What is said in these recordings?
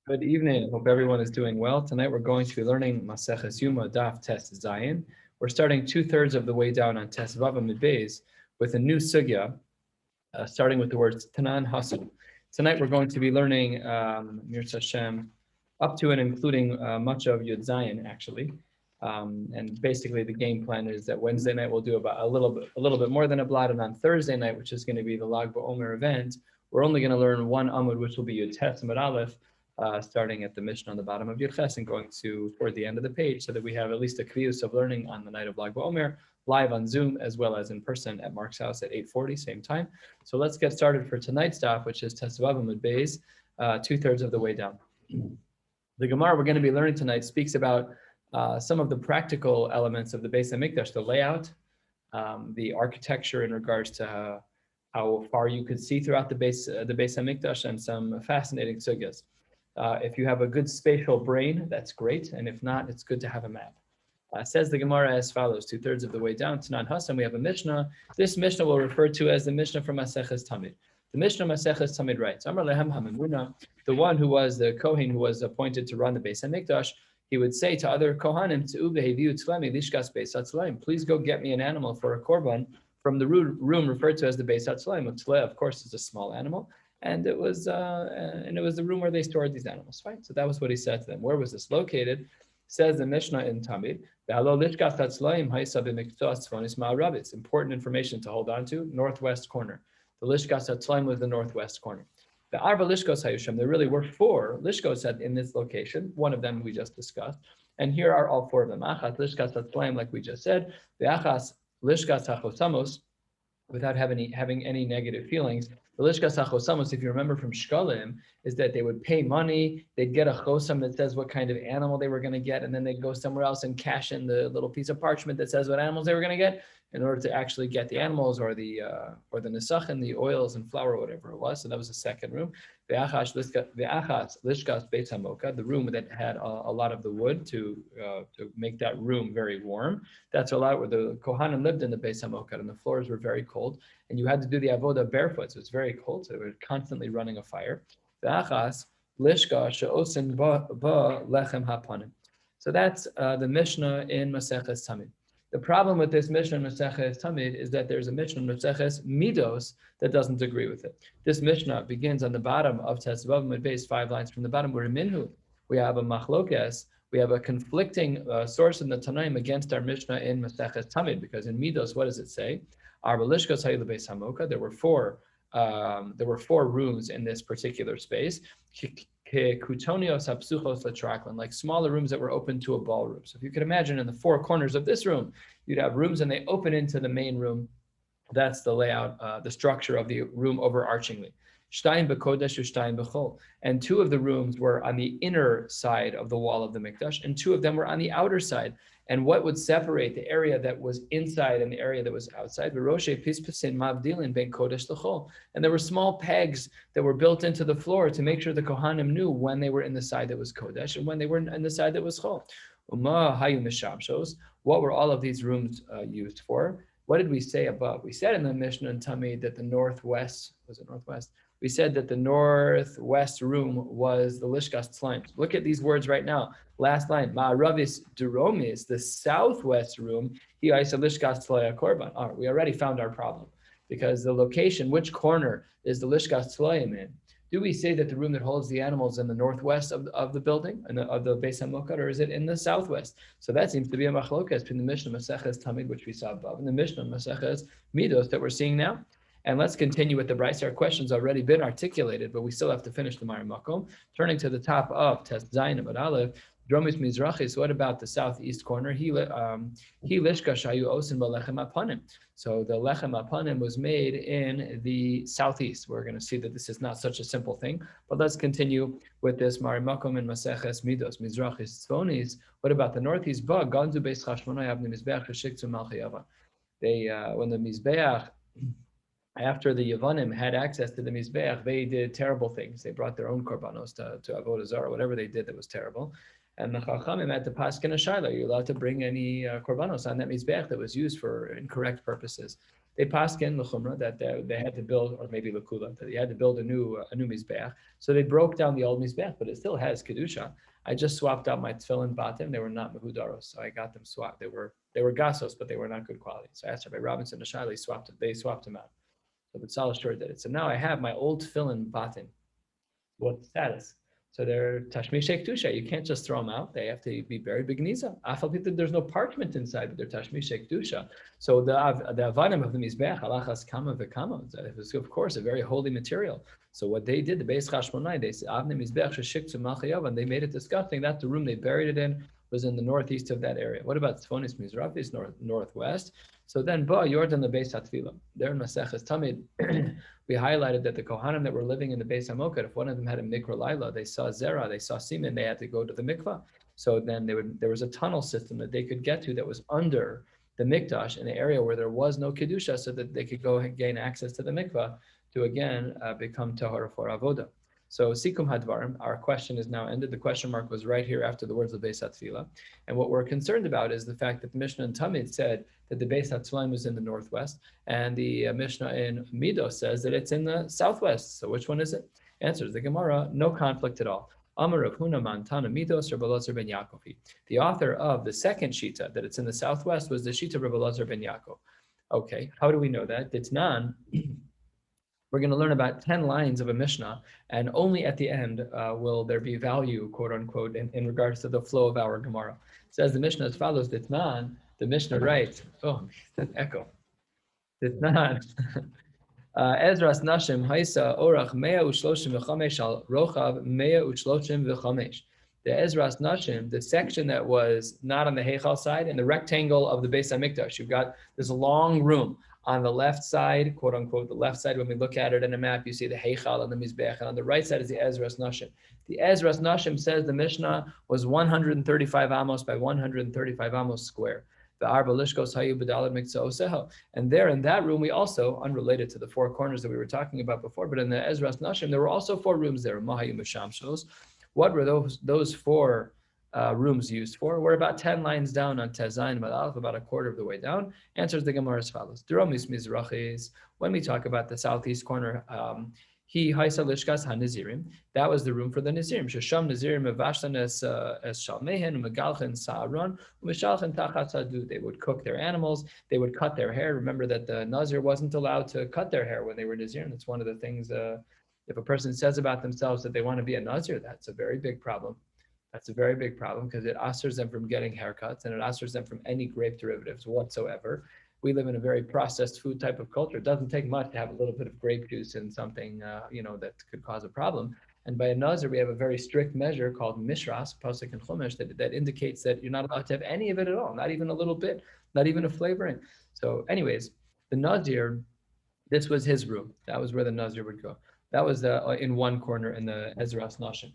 Good evening. Hope everyone is doing well. Tonight we're going to be learning Maseches Yoma Daf Tes Zayin. We're starting 2/3 of the way down on Tes Vav Amud Beis with a new sugya, starting with the words Tanan Hasu. Tonight we're going to be learning Mirza Hashem up to and including much of Yud Zayin actually. And basically the game plan is that Wednesday night we'll do about a little bit more than a blot, and on Thursday night, which is going to be the Lag BaOmer event, we're only going to learn one Amud, which will be Yud Tes Amud Aleph, starting at the Mishnah on the bottom of Yud Ches and going to toward the end of the page, so that we have at least a kriyus of learning on the night of Lag BaOmer, live on Zoom as well as in person at Mark's house at 8:40, same time. So let's get started for tonight's daf, which is Tes Vav Amud Beis, 2/3 of the way down. The Gemara we're going to be learning tonight speaks about some of the practical elements of the Beis HaMikdash, the layout, the architecture in regards to how far you could see throughout the Beis HaMikdash, and some fascinating sugyas. If you have a good spatial brain, that's great, and if not, it's good to have a map. Says the Gemara as follows, 2/3 of the way down, Tanan Hasan, we have a Mishnah. This Mishnah we'll refer to as the Mishnah from Maseches Tamid. The Mishnah Maseches Tamid writes, Amar lehem hamamuna, the one who was the Kohen who was appointed to run the Beis HaMikdash, he would say to other Kohanim, please go get me an animal for a korban from the room referred to as the Beis HaTzlaim. Tzleh, of course, is a small animal, and it was the room where they stored these animals. Fine. So that was what he said to them. Where was this located? Says the Mishnah in Tamid, it's important information to hold on to. Northwest corner. The Lishkas HaTzlaim was the northwest corner. The Arba Lishkos Hayusham, there really were 4 Lishkos in this location. One of them we just discussed. And here are all 4 of them. Achas Lishkas HaTzlaim, like we just said. The Achas Lishkas HaChosamos, without having any negative feelings. The Lishkas HaChosamos, if you remember from Shkalim, is that they would pay money, they'd get a chosam that says what kind of animal they were going to get, and then they'd go somewhere else and cash in the little piece of parchment that says what animals they were going to get in order to actually get the animals, or the nesachin, the oils and flour, whatever it was. So that was the second room. The Achas Lishkas Beit HaMoka, the room that had a lot of the wood to make that room very warm. That's a lot where the Kohanim lived in the Beit HaMoka, and the floors were very cold, and you had to do the avoda barefoot, so it's very cold, so they were constantly running a fire. The Achas Lishka She'osin Ba Lechem HaPanim. So that's the Mishnah in Maseches Tamid. The problem with this Mishnah in Maseches Tamid is that there's a Mishnah in Maseches Midos that doesn't agree with it. This Mishnah begins on the bottom of Tes Vav Amud Beis, 5 lines from the bottom. We're in Minhu. We have a machlokes. We have a conflicting source in the Tanaim against our Mishnah in Maseches Tamid, because in Midos, what does it say? Arba Lishkos Hayu Beis HaMoka. There were 4 rooms in this particular space. Like smaller rooms that were open to a ballroom. So if you could imagine in the 4 corners of this room, you'd have rooms and they open into the main room. That's the layout, the structure of the room overarchingly. And 2 of the rooms were on the inner side of the wall of the Mikdash, and 2 of them were on the outer side. And what would separate the area that was inside and the area that was outside? And there were small pegs that were built into the floor to make sure the Kohanim knew when they were in the side that was Kodesh and when they were in the side that was Chol. What were all of these rooms used for? What did we say above? We said in the Mishnah and Tamid that the northwest, was it northwest? We said that the northwest room was the Lishkas Tzlaim. Look at these words right now. Last line, Ma'aravis Duromis, the southwest room, Hi Isa Lishkas Tzlaya Korban. All right, we already found our problem, because the location, which corner is the Lishkas Tzlayim in? Do we say that the room that holds the animals in the northwest of the building, of the Beis HaMokad, or is it in the southwest? So that seems to be a machlokas between the Mishnah Maseches Tamid, which we saw above, and the Mishnah Maseches Midos that we're seeing now. And let's continue with the Brisa. Our question's already been articulated, but we still have to finish the Mari Makom. Turning to the top of Tes Zayin Amud Aleph, Dromis Mizrachis, what about the southeast corner? He lishka shayu osin b'lechem apanim. So the lechem apanim was made in the southeast. We're going to see that this is not such a simple thing, but let's continue with this Mari Makom in Maseches Midos Mizrachis Tzfonis. What about the northeast? Ba ganzu beis chashmonai avnei mizbeach shiktu malchiyava. They when the mizbeach, after the Yavanim had access to the Mizbeach, they did terrible things. They brought their own korbanos to Avodah Zarah, whatever they did that was terrible. And the Chachamim had to paskin a shaila. You're allowed to bring any korbanos on that Mizbeach that was used for incorrect purposes. They paskin l'chumra that they had to build, or maybe l'kula, that they had to build a new mizbeach. So they broke down the old mizbeach, but it still has kedusha. I just swapped out my tefillin batim. They were not mehudaros, so I got them swapped. They were gasos, but they were not good quality. So I asked Rabbi Robinson and Shiley swapped it. They swapped them out. So the Tzal assured did it. So now I have my old tefillin batim. What status? So they're tashmishe kedusha. You can't just throw them out. They have to be buried b'gniza. There's no parchment inside, but they're tashmishe kedusha. So the avanim of the mizbeach halachas kama v'kama. It was of course a very holy material. So what they did, the Beis Chashmonai, they said avnei mizbeach sheshiktu malchayav, and they made it disgusting. That's the room they buried it in, was in the northeast of that area. What about Tzfonis Mizrachis, northwest? So then Ba Yordan the Beis HaTfilah. There in Maseches Tamid, we highlighted that the Kohanim that were living in the Beis HaMoked, if one of them had a mikra laila, they saw zera, they saw semen, they had to go to the mikvah. So then there was a tunnel system that they could get to that was under the mikdash in an area where there was no kedusha, so that they could go and gain access to the mikvah to again become tahor for avoda. So sikum hadvarim, our question is now ended. The question mark was right here after the words of Beis HaTfilah. And what we're concerned about is the fact that the Mishnah in Tamid said that the Beis HaTzlaim was in the northwest, and the Mishnah in Midos says that it's in the southwest. So which one is it? Answers the Gemara, no conflict at all. Amar Rav Huna Mantana Midos Rabbi Elazar ben Yaakovi. The author of the second shita, that it's in the southwest, was the shita Rabbi Elazar ben Yaakov. Okay, how do we know that? Ditnan. We're going to learn about 10 lines of a Mishnah, and only at the end will there be value, quote unquote, in regards to the flow of our Gemara. It says the Mishnah as follows, Ditnan, the Mishnah writes, oh, that's echo. Ditnan, Ezras Nashim, Haisa, Orach, Mea Ushloshim V'chamesh, Al Rochav, Mea Ushloshim V'chamesh. The Ezras Nashim, the section that was not on the Heichal side, in the rectangle of the Beis HaMikdash, you've got this long room. On the left side, quote unquote, the left side, when we look at it in a map, you see the Heichal and the Mizbech, and on the right side is the Ezras Nashim. The Ezras Nashim says the Mishnah was 135 amos by 135 amos square. The Arba Lishkos Hayu B'Dalad Mikza Oseho. And there in that room, we also, unrelated to the four corners that we were talking about before, but in the Ezras Nashim, there were also four rooms there, Mahayu Mishamshos. What were those four rooms used for? We're about 10 lines down on Tezayin Malach, about a quarter of the way down. Answers the Gemara as follows. Duromis Mizrachis, when we talk about the southeast corner, he Haisa Lishkas HaNazirim, that was the room for the Nazirim. Shesham Nazirim Mevashtan es Shalmehen, Megalchen Sa'aron, Meshalchen Tachat Sadu. They would cook their animals, they would cut their hair. Remember that the Nazir wasn't allowed to cut their hair when they were Nazirim. That's one of the things, if a person says about themselves that they want to be a Nazir, that's a very big problem. That's a very big problem because it asters them from getting haircuts and it asters them from any grape derivatives whatsoever. We live in a very processed food type of culture. It doesn't take much to have a little bit of grape juice in something, that could cause a problem. And by a nazir, we have a very strict measure called mishras, pasuk and chumash, that indicates that you're not allowed to have any of it at all, not even a little bit, not even a flavoring. So anyways, the nazir, this was his room. That was where the nazir would go. That was in one corner in the Ezras Nashim.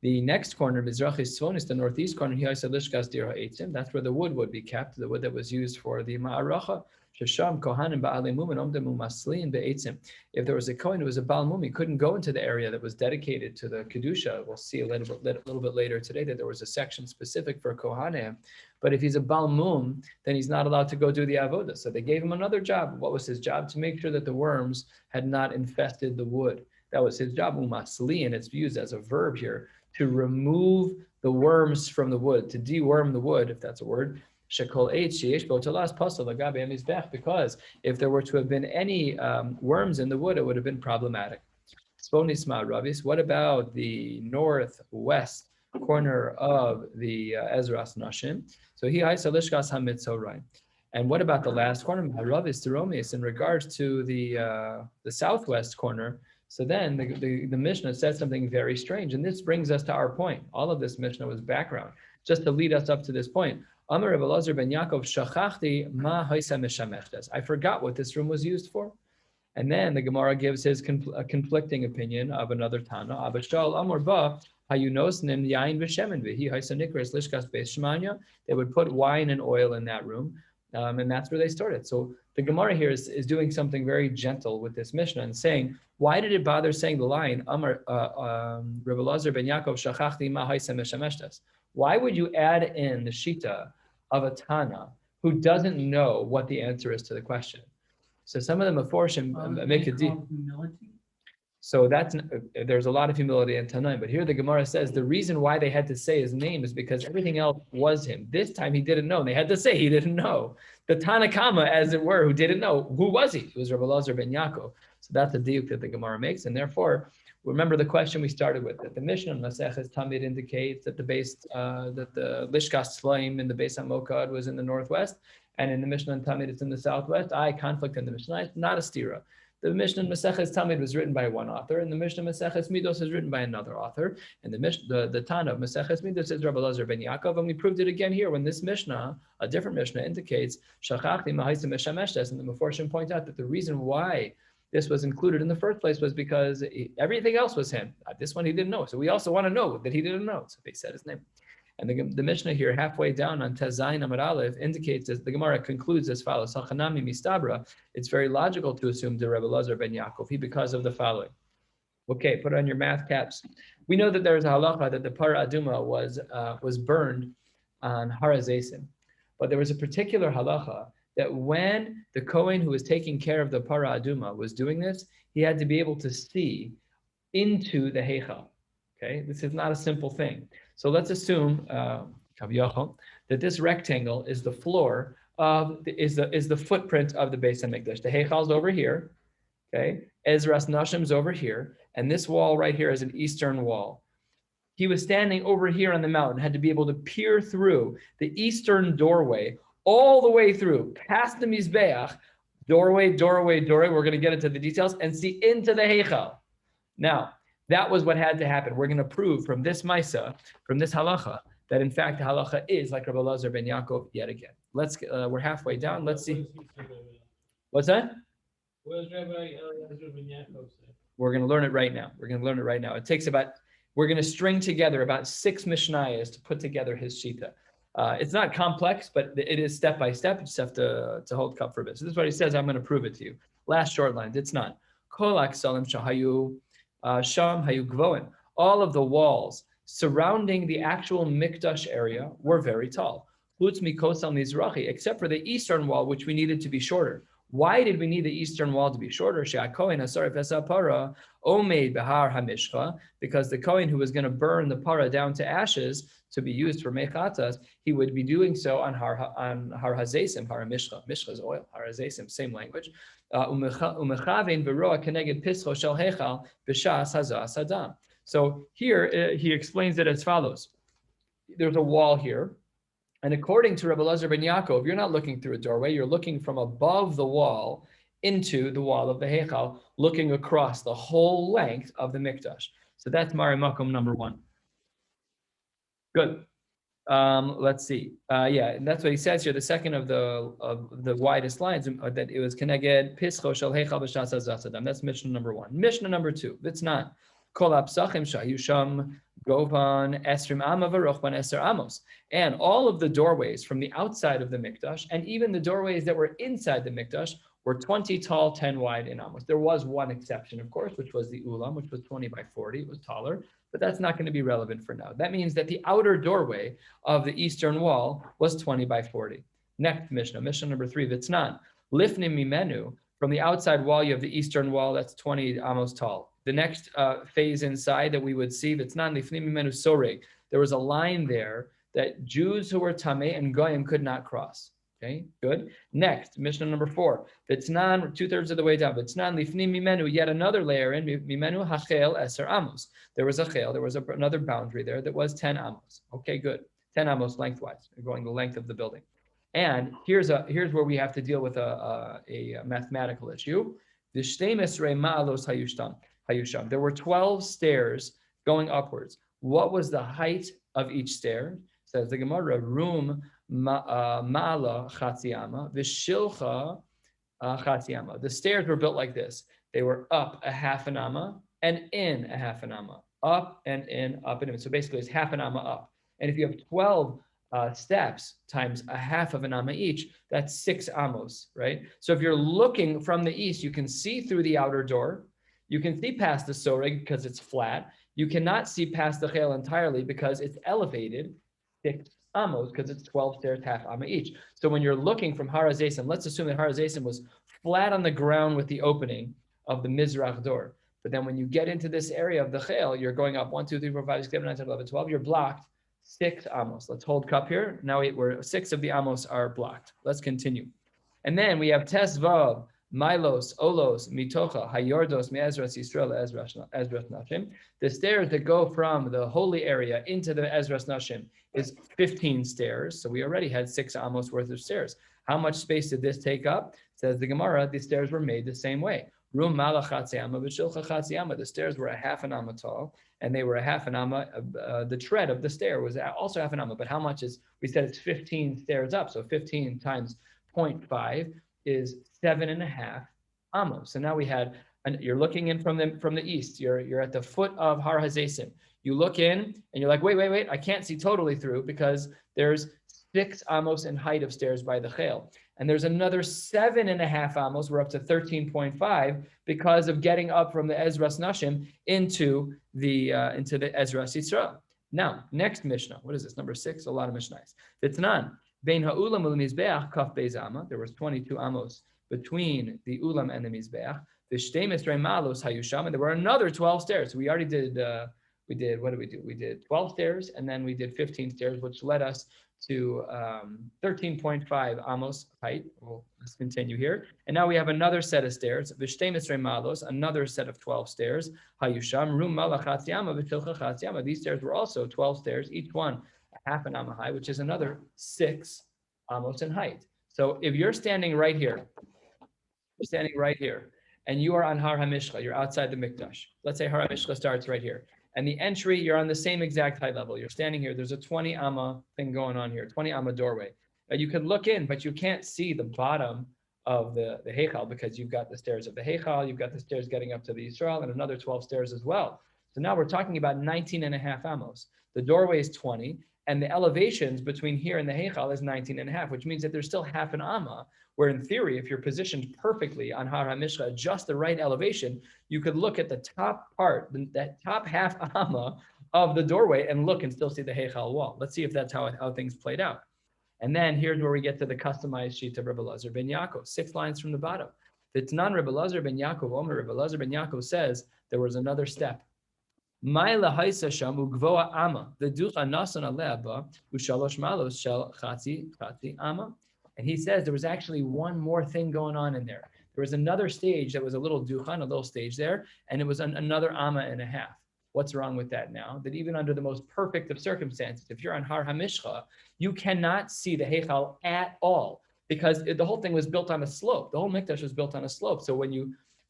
The next corner, Mizrachis Tzfonis, the northeast corner, that's where the wood would be kept, the wood that was used for the Ma'aracha. Shesham Kohanim Ba'alei Mumin Omdemu Maslin Be'etzim. If there was a Kohen who was a Baal Mum, he couldn't go into the area that was dedicated to the Kedusha. We'll see a little bit later today that there was a section specific for Kohanim. But if he's a Baal Mum, then he's not allowed to go do the Avodah. So they gave him another job. What was his job? To make sure that the worms had not infested the wood. That was his job. Umasli, and it's used as a verb here, to remove the worms from the wood, to deworm the wood, if that's a word. Because if there were to have been any worms in the wood, it would have been problematic. What about the northwest corner of the Ezras Nashim? So he Lishkas HaMitzorai. And what about the last corner? In regards to the southwest corner. So then the Mishnah said something very strange. And this brings us to our point. All of this Mishnah was background, just to lead us up to this point. Amar Rabbi Elazar ben Yaakov, shachachti ma haisa mishamechtes. I forgot what this room was used for. And then the Gemara gives his conflicting opinion of another Tana. Abashal Amar ba hayunosnim yain v'shemen v'hi haisa nikras lishkas beis shemanya. They would put wine and oil in that room. And that's where they started. So the Gemara here is doing something very gentle with this Mishnah and saying, why did it bother saying the line, Amar Rabbi Elazar ben Yaakov shachachti ma haisa mishameshtes? Why would you add in the shita of a Tana who doesn't know what the answer is to the question? So some of the Meforshim make a deep. Humility. So there's a lot of humility in Tanaim, but here the Gemara says the reason why they had to say his name is because everything else was him. This time he didn't know, and they had to say he didn't know. The Tanakama, as it were, who didn't know, who was he? It was Rabbi Elazar ben Yaakov. So that's the diuk that the Gemara makes, and therefore, remember the question we started with, that the Mishnah in Maseches Tamid indicates that the Lishkas Slaim in the Beis HaMokad was in the northwest, and in the Mishnah in Tamid it's in the southwest. Conflict in the Mishnah, it's not a stira. The Mishnah in Maseches Tamid was written by one author, and the Mishnah Maseches Midos is written by another author. And the Tana of Maseches Midos is Rabbi Elazar ben Yaakov, and we proved it again here when this Mishnah, a different Mishnah, indicates Shachachti Mahaisim Meshameshtes, and the Meforshim point out that the reason why this was included in the first place was because everything else was him. This one he didn't know, so we also want to know that he didn't know. So they said his name. And the Mishnah here, halfway down on Tezayin Amar Aleph, indicates, as the Gemara concludes as follows: Hachanami mistabra. It's very logical to assume the Rabbi Elazar ben Yaakov because of the following. Okay, put on your math caps. We know that there is a halacha that the para aduma was burned on Har HaZeisim, but there was a particular halacha that when the Kohen who was taking care of the para aduma was doing this, he had to be able to see into the heichal. Okay, this is not a simple thing. So let's assume that this rectangle is the floor is the footprint of the Beis Hamikdash. The Heichal's over here, okay? Ezras Nashim's over here, and this wall right here is an eastern wall. He was standing over here on the mountain, had to be able to peer through the eastern doorway all the way through, past the Mizbeach, doorway. We're going to get into the details and see into the Heichal. Now, that was what had to happen. We're going to prove from this Maisa, from this halacha, that in fact the halacha is like Rabbi Elazar ben Yaakov yet again. We're halfway down. Let's see. What's that? What does Rabbi Elazar ben Yaakov say? We're going to learn it right now. It takes we're going to string together about 6 Mishnayos to put together his shita. It's not complex, but it is step by step. You just have to hold cup for a bit. So this is what he says. I'm going to prove it to you. Last short lines. It's not. Kolak salim shahayu. Sham Hayu Gvoin. All of the walls surrounding the actual Mikdash area were very tall. Chutz mikosal mizrachi, except for the eastern wall, which we needed to be shorter. Why did we need the eastern wall to be shorter? She'akohen asar v'esapara omeid behar hamishcha, because the Kohen who was going to burn the para down to ashes to be used for mechatas, he would be doing so on har hazeisim, har mishcha. Mishcha is oil. Har hazeisim, same language. So here he explains it as follows. There's a wall here, and according to Rabbi Elazar ben Yaakov, you're not looking through a doorway, you're looking from above the wall into the wall of the Heichal, looking across the whole length of the Mikdash. So that's Mari Makom number 1. Good. Let's see. And that's what he says here. The second of the widest lines that it was Keneged Pischo Shel Heichal B'Shas HaZasadam. That's Mishnah number 1. Mishnah number 2. It's not. Kol Apsachim Shayusham Govan Esrim Ama V'Rochban Eser Amos. And all of the doorways from the outside of the Mikdash, and even the doorways that were inside the Mikdash, were 20 tall, 10 wide in Amos. There was one exception, of course, which was the Ulam, which was 20 by 40. It was taller, but that's not going to be relevant for now. That means that the outer doorway of the eastern wall was 20 by 40. Next Mishnah number 3, Vitznan. Lifnim Mimenu, from the outside wall, you have the eastern wall, that's 20 amos tall. The next phase inside that we would see, Vitznan Lifnim Mimenu Soreg. There was a line there that Jews who were Tameh and Goyim could not cross. Okay, good. Next, Mishnah number 4. Vitznan, 2/3 of the way down. Vitznan lifnim mimenu, yet another layer in mimenu hachel eser amos. There was a chel, there was another boundary there that was 10 amos. Okay, good. 10 amos lengthwise, going the length of the building. And here's where we have to deal with a mathematical issue. V'shtei ma'alos hayusham. There were 12 stairs going upwards. What was the height of each stair? Says the Gemara, room ma'ala chatziyama, v'shilcha chatziyama. The stairs were built like this. They were up a half an amma and in a half an amma. Up and in, up and in. So basically it's half an amma up. And if you have 12 steps times a half of an amma each, that's 6 amos, right? So if you're looking from the east, you can see through the outer door. You can see past the soreg because it's flat. You cannot see past the chel entirely because it's elevated 6 amos because it's 12 stairs, half amma each. So when you're looking from Har HaZeisim, let's assume that Har HaZeisim was flat on the ground with the opening of the Mizrach door. But then when you get into this area of the Chel, you're going up 1, 2, 3, 4, 5, 6, 7, 8, 9, 10, 11, 12. You're blocked 6 amos. Let's hold cup here. Now we're 6 of the amos are blocked. Let's continue. And then we have Tes Vav, Milos, Olos, Mitocha, Hayordos, Me'ezras Yisrael, Ezras Nashim. The stairs that go from the holy area into the Ezras Nashim is 15 stairs. So we already had 6 amos worth of stairs. How much space did this take up? Says the Gemara, the stairs were made the same way. Rum malachatziama, v'shilcha chatziama. The stairs were a half an amma tall, and they were a half an amma. The tread of the stair was also half an amma. But how much is? We said it's 15 stairs up. So 15 times 0.5 is 7.5 amos. So now we had. You're looking in from the east. You're at the foot of Har Hazesim. You look in, and you're like, wait. I can't see totally through because there's 6 amos in height of stairs by the Chel. And there's another 7.5 amos. We're up to 13.5 because of getting up from the Ezras Nashim into the Ezras Yisrael. Now, next Mishnah. What is this? Number 6. A lot of Mishnahs. Vitnan bein ha'ulam u'lemizbeach kaf beis amma. There was 22 amos between the ulam and the mizbeach. V'shtei misrei malos hayusham. And there were another 12 stairs. We already did. What did we do? We did 12 stairs, and then we did 15 stairs, which led us to 13.5 amos height. Well, let's continue here. And now we have another set of stairs. V'shtei misrei malos, another set of 12 stairs. Hayusham rum malachatz yama v'tilcha chatz yama. These stairs were also 12 stairs, each one a half an amma high, which is another 6 amos in height. So if you're standing right here, and you are on Har HaMishcha, you're outside the Mikdash. Let's say Har HaMishcha starts right here. And the entry, you're on the same exact height level. You're standing here. There's a 20 amma thing going on here, 20 amma doorway. You can look in, but you can't see the bottom of the Heichal because you've got the stairs of the Heichal, you've got the stairs getting up to the Yisrael, and another 12 stairs as well. So now we're talking about 19.5 amos. The doorway is 20, and the elevations between here and the Heichal is 19.5, which means that there's still half an amma, where in theory, if you're positioned perfectly on Har HaMishcha, just the right elevation, you could look at the top part, that top half amma of the doorway and look and still see the Heichal wall. Let's see if that's how things played out. And then here's where we get to the customized sheet of Rabbi Elazar ben Yaakov, 6 lines from the bottom. Vitnan Rabbi Elazar ben Yaakov, Omer Rabbi Elazar ben Yaakov says there was another step. Ma'ila haisa shamu gvoa amma, the ducha nasan aleba, ushalosh malos shel chatzi amma. And he says there was actually one more thing going on in there. There was another stage that was a little duchan, a little stage there, and it was another amma and a half. What's wrong with that now? That even under the most perfect of circumstances, if you're on Har HaMishcha, you cannot see the Heichal at all because the whole thing was built on a slope. The whole Mikdash was built on a slope. So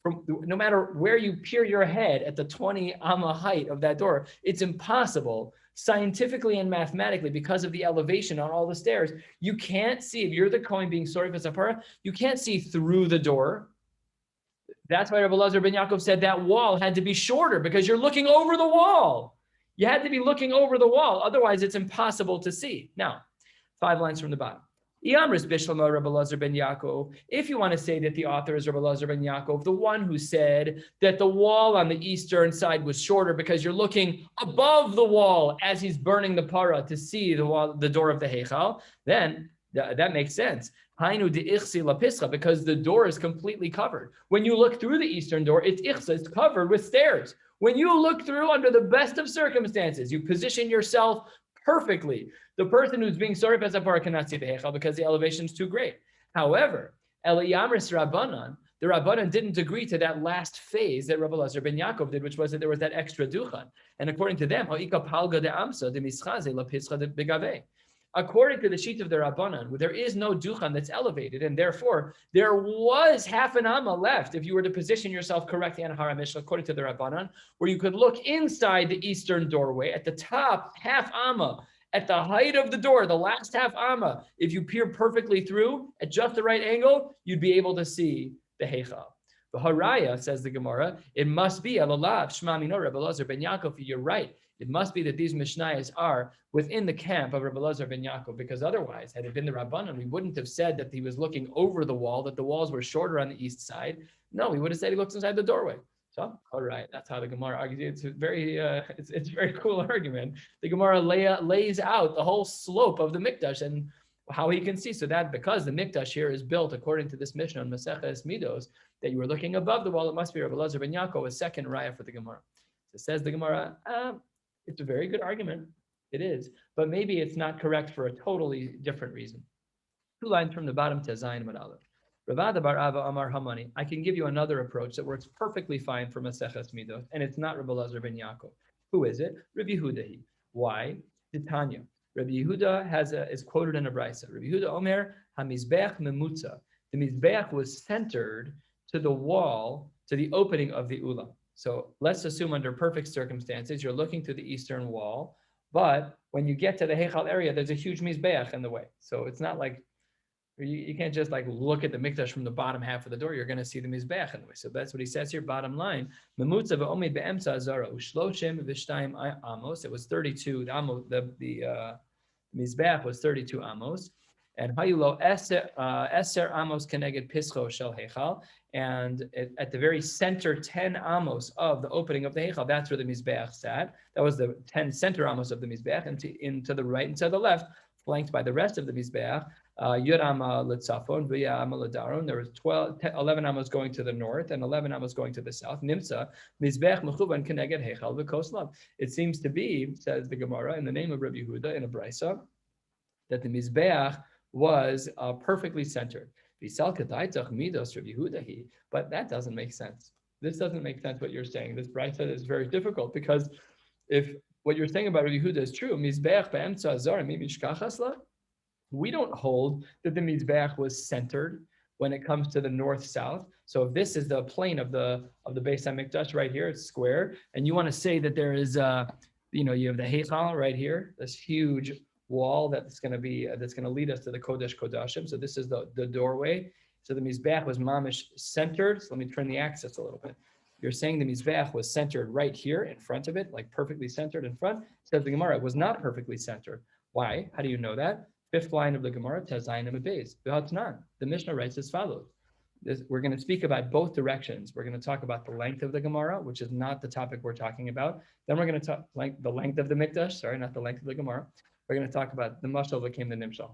no matter where you peer your head at the 20 amma height of that door, it's impossible scientifically and mathematically because of the elevation on all the stairs. You can't see, if you're the Kohen being sorry for Sapara, you can't see through the door. That's why Rabbi Elazar ben Yaakov said that wall had to be shorter because you're looking over the wall. You had to be looking over the wall. Otherwise, it's impossible to see. Now, 5 lines from the bottom. If you want to say that the author is Rabbi Elazar ben Yaakov, the one who said that the wall on the eastern side was shorter because you're looking above the wall as he's burning the para to see the door of the Heichal, then that makes sense. Because the door is completely covered. When you look through the eastern door, it's covered with stairs. When you look through under the best of circumstances, you position yourself perfectly. The person who's being sorry for Zapara cannot see the Heichal because the elevation is too great. However, Eliyamris Rabbanan, the Rabbanan didn't agree to that last phase that Rabbi Elazar ben Yaakov did, which was that there was that extra duchan. And according to them, according to the sheet of the Rabbanan, there is no duchan that's elevated, and therefore there was half an amma left if you were to position yourself correctly on Har HaMishcha, according to the Rabbanan, where you could look inside the eastern doorway at the top half amma, at the height of the door, the last half amma. If you peer perfectly through at just the right angle, you'd be able to see the Heichal. The Haraya, says the Gemara, it must be Alalav Shema Mino Rabbi Elazar ben Yaakov. You're right. It must be that these Mishnayos are within the camp of Rabbi Elazar ben Yaakov, because otherwise, had it been the Rabbanan, we wouldn't have said that he was looking over the wall, that the walls were shorter on the east side. No, we would have said he looks inside the doorway. So, all right, that's how the Gemara argues. It's a very, it's a very cool argument. The Gemara lays out the whole slope of the Mikdash, and how he can see. So that because the mikdash here is built according to this Mishnah on Maseches Midos, that you were looking above the wall, it must be Rabbi Elazar ben Yaakov, a second raya for the Gemara. So says the Gemara, it's a very good argument. It is, but maybe it's not correct for a totally different reason. 2 lines from the bottom to Zayin Amud Aleph. Ravada bar Ava Amar Hamani. I can give you another approach that works perfectly fine for Maseches Midos, and it's not Rabbi Elazar ben Yaakov. Who is it? Rabbi Yehuda. Why? Titania. Rabbi Yehuda is quoted in a brisa. Rabbi Yehuda Omer HaMizbeach Memutza. The Mizbeach was centered to the wall, to the opening of the Ulam. So let's assume under perfect circumstances, you're looking to the eastern wall, but when you get to the Heichal area, there's a huge Mizbeach in the way. So it's not like, you can't just like look at the mikdash from the bottom half of the door. You're going to see the mizbeach in the way. So that's what he says here. Bottom line, memutza v'omid be'emtza azara ushloshim v'shtayim amos. It was 32. The mizbeach was 32 amos, and hayulo eser amos keneged pischo shel heichal. And at the very center, 10 amos of the opening of the heichal, that's where the mizbeach sat. That was the 10 center amos of the mizbeach, and to the right and to the left, flanked by the rest of the mizbeach. Yurama Litzafon, V'yama Ladaron. There was 11 amos going to the north and 11 amos going to the south. Nimsa Mizbech Mechuban Keneged Heichal V'Koslav. It seems to be, says the Gemara, in the name of Rabbi Yehuda in a brisa, that the Mizbeach was perfectly centered. But that doesn't make sense. This doesn't make sense what you're saying. This brisa is very difficult because if what you're saying about Rabbi Yehuda is true, Mizbeach Be'emtza Azar Mimishkachasla. We don't hold that the Mizbeach was centered when it comes to the north-south. So if this is the plane of the Beis HaMikdash right here, it's square, and you want to say that there is, you have the Heichal right here, this huge wall that's going to lead us to the Kodesh Kodashim. So this is the doorway. So the Mizbeach was mamish centered. So let me turn the axis a little bit. You're saying the Mizbeach was centered right here in front of it, like perfectly centered in front. Says the Gemara, it was not perfectly centered. Why? How do you know that? 5th line of the Gemara, Tezayin Amabez. The Mishnah writes as follows. We're going to speak about both directions. We're going to talk about the length of the Gemara, which is not the topic we're talking about. Then we're going to talk the length of the Mikdash, not the length of the Gemara. We're going to talk about the Mashal became the Nimshal.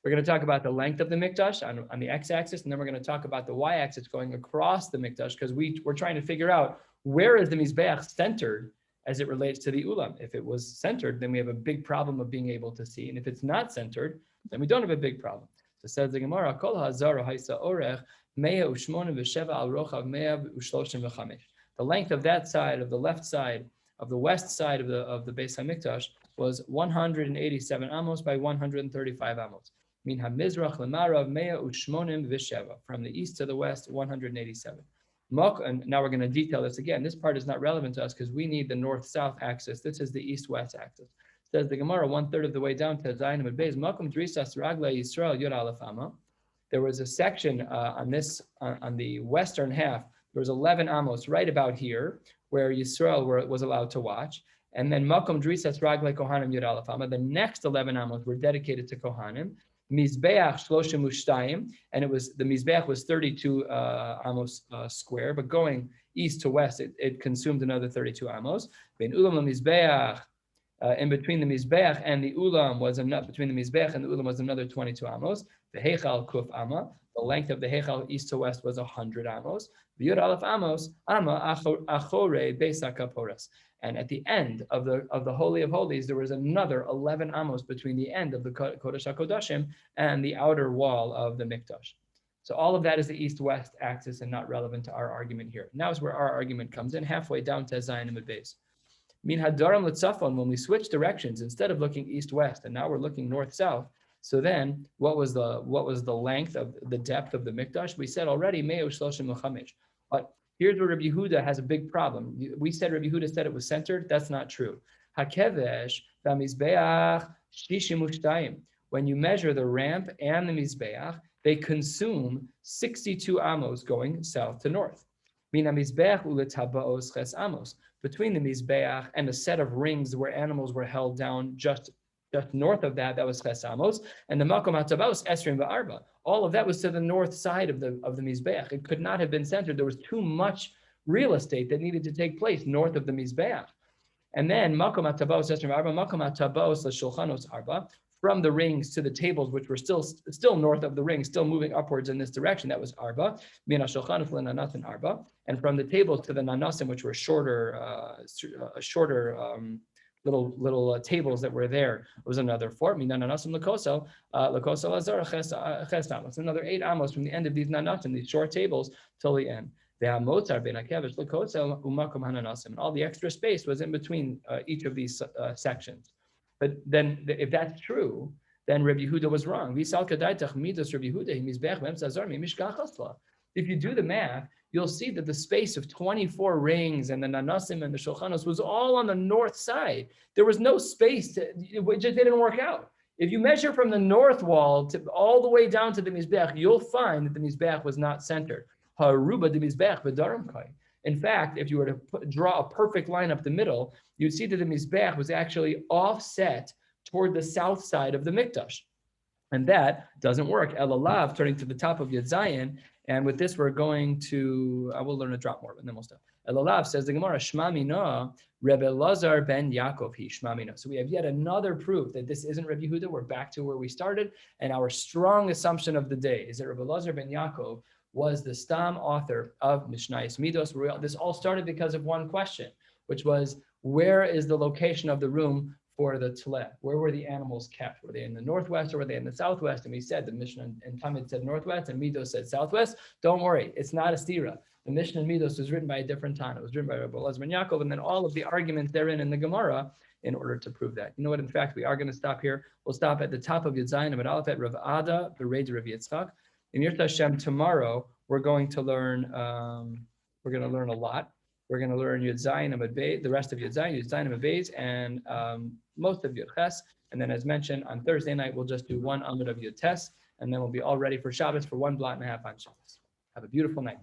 We're going to talk about the length of the Mikdash on the x-axis, and then we're going to talk about the y-axis going across the Mikdash, because we're trying to figure out where is the Mizbeach centered as it relates to the Ulam. If it was centered, then we have a big problem of being able to see. And if it's not centered, then we don't have a big problem. So says the Gemara, Kol ha'azara haisa orech, 187 al rochav 135. The length of that side, of the left side, of the west side of the Beis HaMikdash was 187 amos by 135 amos. Min ha'mizrach lemarav 187. From the east to the west, 187. And now we're going to detail this again. This part is not relevant to us because we need the north-south axis. This is the east-west axis. Says the Gemara, 1/3 of the way down to Zayin Amud Beis. Makom Drisas Ragla Yisrael Yud Aleph Amma. There was a section on the western half. There was 11 amos right about here where Yisrael was allowed to watch. And then Makom Drisas Ragla Kohanim Yud Aleph Amma. The next 11 amos were dedicated to Kohanim. Mizbeach Shloshim Ushtayim, and the Mizbeach was 32 amos square, but going east to west, it consumed another 32 amos. In Ulam Mizbeach, in between the Mizbeach and the Ulam between the Mizbeach and the Ulam was another 22 amos. The Heichal Kuf Amma, the length of the Heichal east to west was 100 amos. V'yud Aleph amos, Amma Achore Beis HaKaporas. And at the end of the Holy of Holies, there was another 11 amos between the end of the Kodesh HaKodashim and the outer wall of the Mikdash. So all of that is the east-west axis and not relevant to our argument here. Now is where our argument comes in, halfway down to Zayin Amud Beis. Min hadaram l'tzafon, when we switch directions, instead of looking east-west, and now we're looking north-south. So then, what was the length of the depth of the Mikdash? We said already, Me'u Shloshim L'Chamesh. But here's where Rabbi Yehuda has a big problem. We said Rabbi Yehuda said it was centered. That's not true. Hakevesh v'mizbeach shishim ushtayim. When you measure the ramp and the mizbeach, they consume 62 amos going south to north. Mina mizbeach uletaba'os ches amos. Between the mizbeach and a set of rings where animals were held down just north of that was ches amos, and the makom hatabaos esrim va'arba. All of that was to the north side of the mizbeach. It could not have been centered. There was too much real estate that needed to take place north of the mizbeach. And then makom hatabaos esrim va'arba, makom hatabaos l'shulchanos arba. from the rings to the tables, which were still north of the ring, still moving upwards in this direction. That was arba. Min hashulchan le'nanasim arba, and from the tables to the nanasim, which were shorter little tables that were there, was another 4. Min nanasim lekosel lazar ches amos. Another 8 amos from the end of these nanasim, these short tables, till the end. And all the extra space was in between each of these sections. But then, if that's true, then Rabbi Yehuda was wrong. If you do the math, you'll see that the space of 24 rings and the nanasim and the shulchanos was all on the north side. There was no space. It just didn't work out. If you measure from the north wall all the way down to the mizbech, you'll find that the mizbech was not centered. In fact, if you were to draw a perfect line up the middle, you'd see that the mizbech was actually offset toward the south side of the mikdash. And that doesn't work. Elalav, turning to the top of Yud Zayin, and with this we're going to, I will learn a drop more, but then we'll stop. Elalav says the Gemara, Shma Mina, Rebbe Lazar ben Yaakov, he Shma Mina. So we have yet another proof that this isn't Rebbe Yehuda. We're back to where we started, and our strong assumption of the day is that Rebbe Lazar ben Yaakov was the stam author of Mishnayos Midos. This all started because of one question, which was, where is the location of the room for the tleh? Where were the animals kept? Were they in the northwest or were they in the southwest? And we said the Mishnah and Talmud said northwest and Midos said southwest. Don't worry, it's not a stira. The Mishnah and Midos was written by a different time. It was written by Rabbi Elazar ben Yaakov, and then all of the arguments therein in the Gemara in order to prove that. You know what? In fact, we are going to stop here. We'll stop at the top of Yud Zayin and Aleph at Rav Ada, the Rav Yitzchak. In Yirta Hashem, tomorrow we're going to learn. We're going to learn a lot. We're going to learn Yud Zayin and Beis, the rest of Yud Zayin and Beis, and most of Yud Ches. And then, as mentioned, on Thursday night we'll just do 1 Amud of Yud Tes, and then we'll be all ready for Shabbos for 1 blot and a half on Shabbos. Have a beautiful night.